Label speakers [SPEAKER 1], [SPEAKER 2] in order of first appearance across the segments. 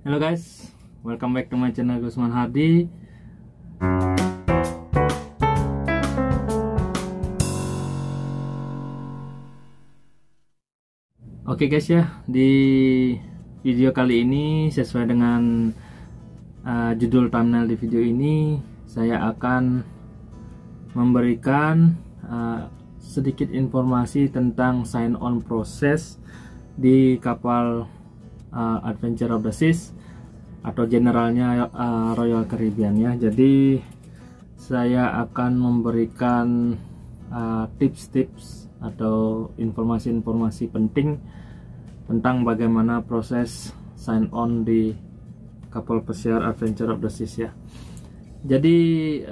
[SPEAKER 1] Hello guys, welcome back to my channel Gusman Hardi. Oke guys ya, di video kali ini sesuai dengan judul thumbnail di video ini, saya akan memberikan sedikit informasi tentang sign on proses di kapal Adventure of the Seas atau generalnya Royal Caribbean ya. Jadi saya akan memberikan tips-tips atau informasi-informasi penting tentang bagaimana proses sign on di kapal pesiar Adventure of the Seas ya. Jadi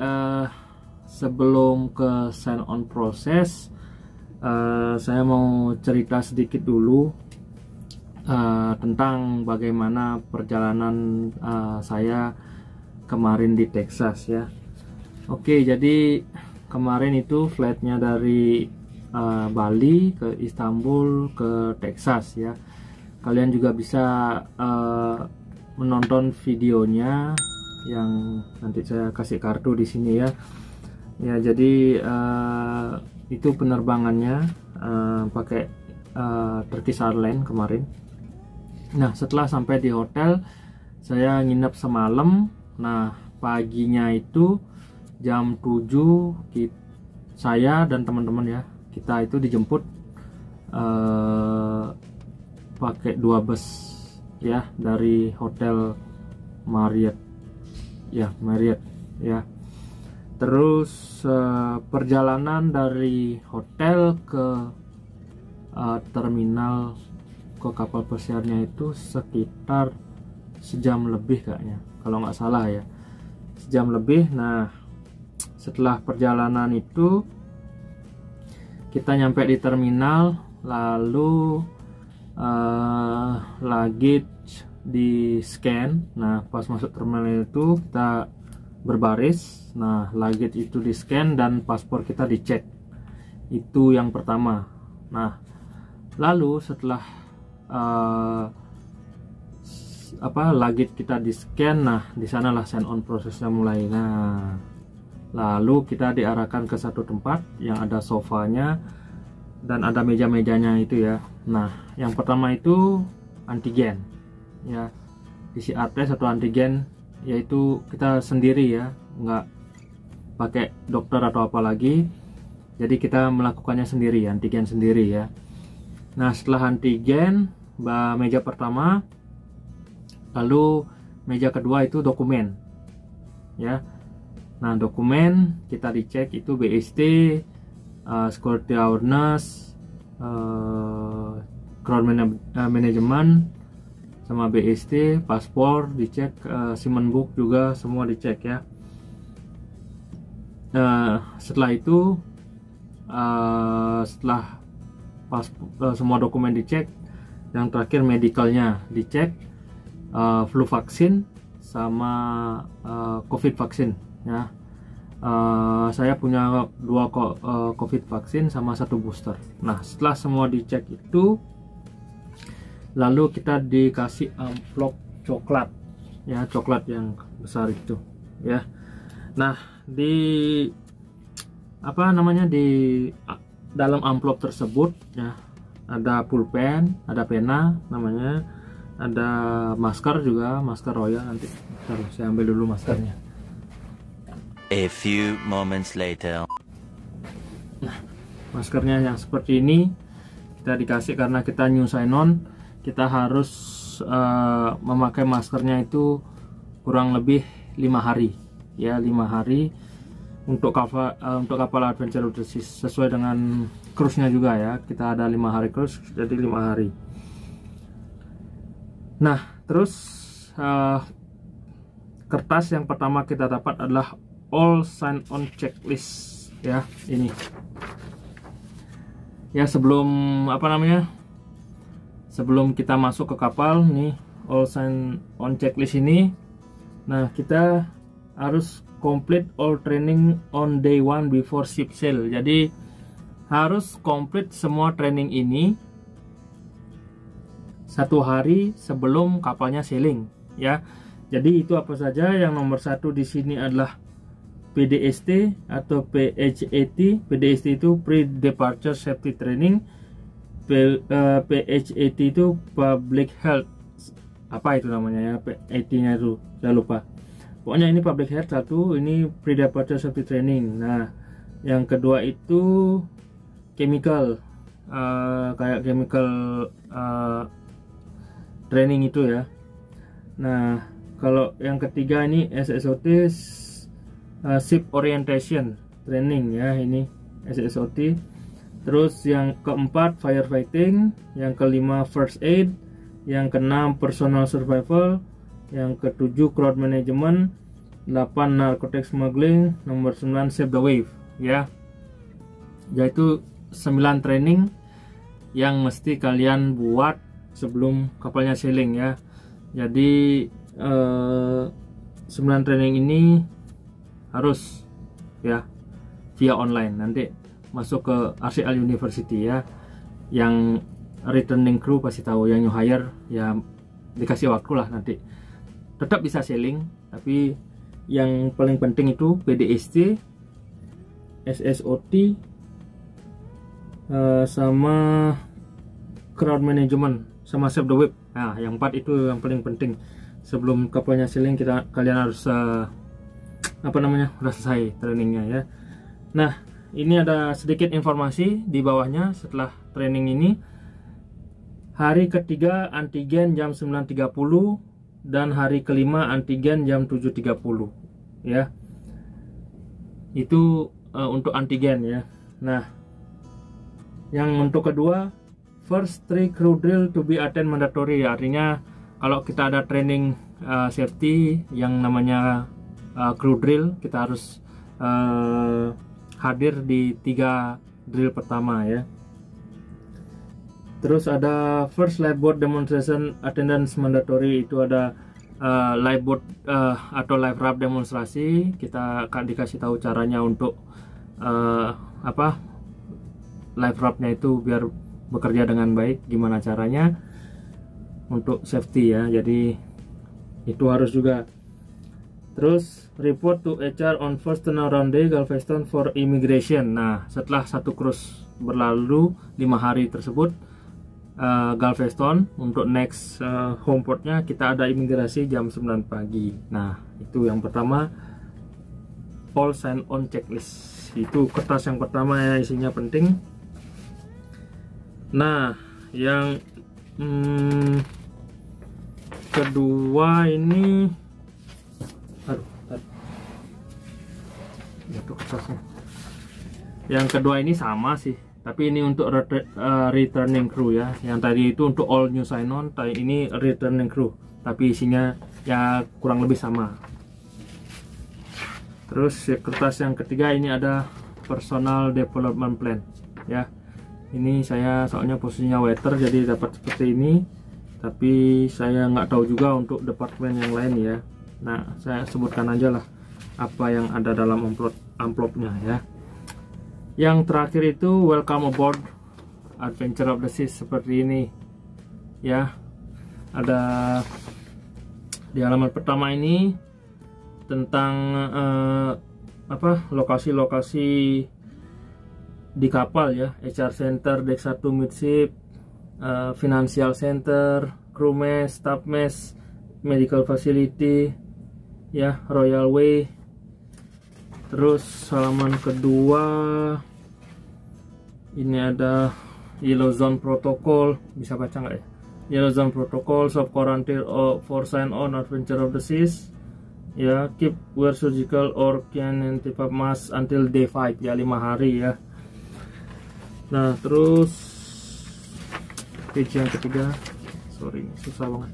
[SPEAKER 1] sebelum ke sign on proses, saya mau cerita sedikit dulu tentang bagaimana perjalanan saya kemarin di Texas ya. Oke, jadi kemarin itu flightnya dari Bali ke Istanbul ke Texas ya. Kalian juga bisa menonton videonya yang nanti saya kasih kartu di sini ya. Ya, jadi itu penerbangannya pakai Turkish Airlines kemarin. Nah, setelah sampai di hotel, saya nginep semalam. Nah, paginya itu jam 7 saya dan teman-teman ya, kita itu dijemput pakai 2 bus ya dari hotel Marriott ya. Terus perjalanan dari hotel ke terminal ke kapal pesiarnya itu sekitar sejam lebih kayaknya, kalau nggak salah ya, sejam lebih. Nah, setelah perjalanan itu kita nyampe di terminal, lalu luggage di scan. Nah, pas masuk terminal itu kita berbaris. Nah, luggage itu di scan dan paspor kita dicek. Itu yang pertama. Nah, lalu setelah luggage kita di scan, nah di sanalah sign on prosesnya mulai. Nah, lalu kita diarahkan ke satu tempat yang ada sofanya dan ada meja-mejanya itu ya. Nah, yang pertama itu antigen ya, PCR test atau antigen, yaitu kita sendiri ya, nggak pakai dokter atau apa lagi. Jadi kita melakukannya sendiri, antigen sendiri ya. Nah, setelah antigen, meja pertama, lalu meja kedua itu dokumen ya. Nah, dokumen kita dicek itu BST, security awareness, crowd management sama BST, paspor dicek, Seaman book juga semua dicek ya. Setelah itu setelah semua dokumen dicek, yang terakhir medicalnya dicek, flu vaksin sama COVID vaksin ya. Saya punya 2 COVID vaksin sama 1 booster. Nah, setelah semua dicek itu, lalu kita dikasih amplop coklat ya, coklat yang besar itu ya. Nah, di dalam amplop tersebut ya, ada pulpen, ada pena namanya, ada masker juga, masker Royal. Nanti saya ambil dulu maskernya.
[SPEAKER 2] A few moments later.
[SPEAKER 1] Nah, maskernya yang seperti ini kita dikasih karena kita new sign on, kita harus memakai maskernya itu kurang lebih 5 hari ya, 5 hari untuk kapal Adventure of the Seas, sesuai dengan cruise-nya juga ya. Kita ada 5 hari cruise, jadi 5 hari. Nah, terus kertas yang pertama kita dapat adalah all sign on checklist ya, ini ya. Sebelum kita masuk ke kapal nih, all sign on checklist ini. Nah, kita harus complete all training on day 1 before ship sail. Jadi harus complete semua training ini 1 hari sebelum kapalnya sailing ya. Jadi itu apa saja. Yang nomor satu di sini adalah PDST atau PHAT. PDST itu Pre-Departure Safety Training. PHAT itu Public Health, apa itu namanya ya, PHAT-nya itu saya lupa. Pokoknya ini Public Health satu, ini Pre-Departure Safety Training. Nah, yang kedua itu Chemical, kayak Chemical Training itu ya. Nah, kalau yang ketiga ini SSOT, Ship Orientation Training ya, ini SSOT. Terus yang keempat Firefighting, yang kelima First Aid, yang keenam Personal Survival, yang ketujuh Crowd Management, 8 Narcotic Smuggling, nomor 9 Save the Wave ya. Yaitu 9 training yang mesti kalian buat sebelum kapalnya sailing ya. Jadi 9 training ini harus ya via online. Nanti masuk ke RCL University ya. Yang returning crew pasti tahu, yang new hire ya dikasih waktu lah nanti. Tetap bisa sailing, tapi yang paling penting itu PDST, SSOT, sama Crowd Management, sama Save the Wave. Nah, yang 4 itu yang paling penting. Sebelum kapalnya sailing kalian harus udah selesai trainingnya ya. Nah, ini ada sedikit informasi di bawahnya setelah training ini. Hari ketiga antigen jam 9.30 dan hari kelima antigen jam 7.30 ya. Itu untuk antigen ya. Nah, yang untuk kedua, first 3 crew drill to be attend mandatory. Artinya kalau kita ada training safety yang namanya crew drill, kita harus hadir di 3 drill pertama ya. Terus ada first lifeboat demonstration attendance mandatory, itu ada lifeboat atau life raft demonstrasi. Kita akan dikasih tahu caranya untuk life raftnya itu biar bekerja dengan baik, gimana caranya untuk safety ya. Jadi itu harus juga. Terus report to HR on first turnaround day Galveston for immigration. Nah, setelah satu cruise berlalu 5 hari tersebut, Galveston untuk next home portnya kita ada imigrasi jam 9 pagi. Nah, itu yang pertama, all sign on checklist. Itu kertas yang pertama ya, isinya penting. Nah, yang kedua ini yang kedua ini sama sih, tapi ini untuk returning crew ya. Yang tadi itu untuk all new sign on, ini returning crew, tapi isinya ya kurang lebih sama. Terus kertas yang ketiga ini ada personal development plan ya. Ini saya soalnya posisinya waiter jadi dapat seperti ini, tapi saya nggak tahu juga untuk departemen yang lain ya. Nah, saya sebutkan aja lah apa yang ada dalam amplopnya ya. Yang terakhir itu welcome aboard Adventure of the Seas, seperti ini ya. Ada di halaman pertama ini tentang lokasi-lokasi di kapal ya. HR Center, Deck 1 Midship, Financial Center, Crew Mess, Staff Mess, Medical Facility ya, Royal Way. Terus halaman kedua ini ada Yellow Zone Protocol, bisa baca nggak ya? Yellow Zone Protocol, soft quarantine for sign on Adventure of the Seas ya. Keep wear surgical or N95 mask until day 5 ya, 5 hari ya. Nah, terus page yang ketiga, sorry susah banget.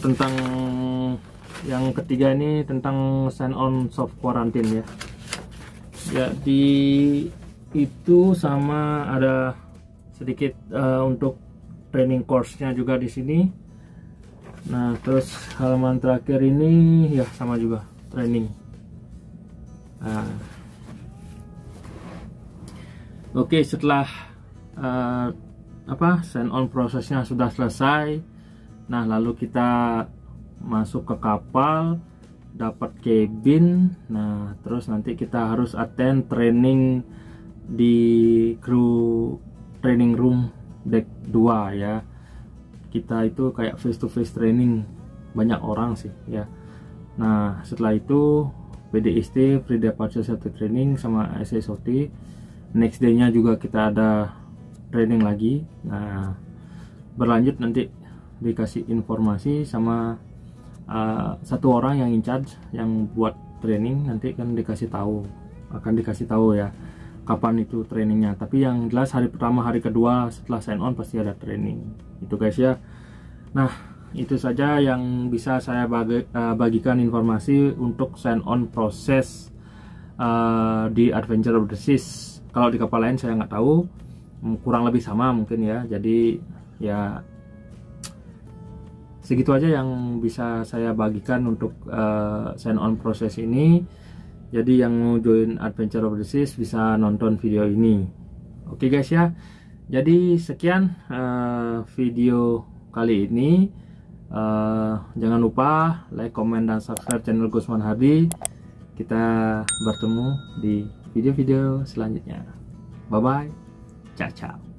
[SPEAKER 1] Tentang yang ketiga ini tentang sign on soft quarantine ya. Jadi itu sama ada sedikit untuk training course-nya juga di sini. Nah, terus halaman terakhir ini ya sama juga training. Nah, oke, setelah sign on prosesnya sudah selesai, Nah, lalu kita masuk ke kapal, dapat cabin. Nah, terus nanti kita harus attend training di crew training room deck 2 ya. Kita itu kayak face to face training, banyak orang sih ya. Nah, setelah itu PDST, pre departure safety training sama SSOT. Next day-nya juga kita ada training lagi. Nah, berlanjut nanti dikasih informasi sama satu orang yang in charge yang buat training, nanti kan akan dikasih tahu ya kapan itu trainingnya. Tapi yang jelas hari pertama, hari kedua setelah sign on pasti ada training itu guys ya. Nah, itu saja yang bisa saya bagikan informasi untuk sign on proses di Adventure of the Seas. Kalau di kapal lain saya nggak tahu, kurang lebih sama mungkin ya. Jadi ya segitu aja yang bisa saya bagikan untuk sign on proses ini. Jadi yang mau join Adventure of the Seas bisa nonton video ini. Oke guys ya. Jadi sekian video kali ini. Jangan lupa like, comment, dan subscribe channel Gusman Hardy. Kita bertemu di video-video selanjutnya. Bye bye. Ciao ciao.